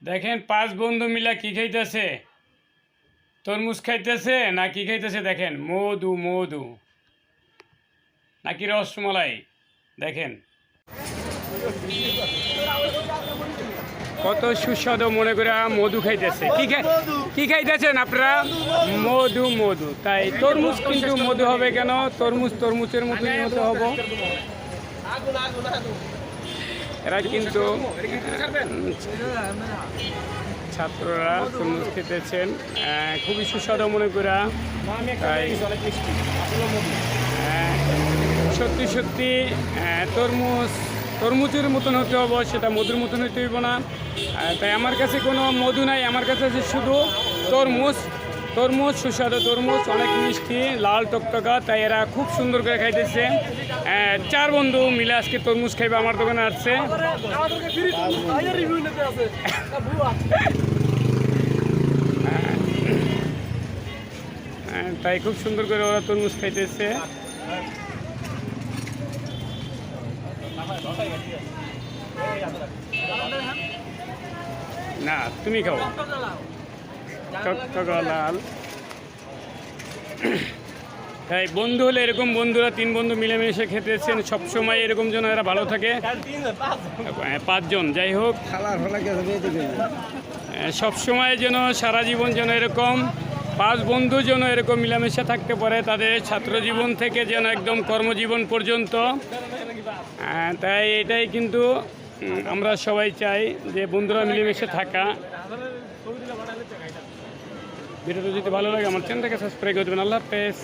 দেখেন 5 বন্ধু মিলা কি খাইতেছে, তরমুজ খাইতেছে না কি খাইতেছে? দেখেন মধু মধু নাকি রসমলাই। দেখেন কত সুস্বাদু মনে করে মধু খাইতেছে। কি খাইতেছেন আপনারা? মধু মধু। তাই তরমুজ কিন্তু মধু হবে কেন? তরমুজের মতোই মতো হবো। এরা কিন্তু ছাত্ররা তরমুজ খেতেছেন খুবই সুস্বাদু মনে করা। তাই সত্যি সত্যি তরমুজের মতন হতে হবে, সেটা মধুর মতন হতে হইব না। তাই আমার কাছে কোনো মধু নাই, আমার কাছে আছে শুধু তরমুজ সুস্বাদু তরমুজ, অনেক মিষ্টি, লাল টকটকা। তাই এরা খুব সুন্দর করে খাইতেছে। 4 বন্ধু মিলে আজকে তরমুজ খাইবে আমার দোকানে আসছে। তাই খুব সুন্দর করে ওরা তরমুজ খাইতেছে। না তুমি খাও টকটকা লাল। তাই বন্ধু হলে এরকম বন্ধুরা 3 বন্ধু মিলেমিশে খেতেছেন সবসময়, এরকম যেন এরা ভালো থাকে। 5 জন যাই হোক, সবসময় যেন সারা জীবন যেন এরকম 5 বন্ধু যেন এরকম মিলামেশা থাকতে পারে, তাদের ছাত্র জীবন থেকে যেন একদম কর্মজীবন পর্যন্ত। তাই এটাই কিন্তু আমরা সবাই চাই যে বন্ধুরা মিলেমিশে থাকা। ভিডিওটা যদি ভালো লাগে আমার চ্যানেলটাকে সাবস্ক্রাইব করে দেবেন। আল্লাহ হাফেজ।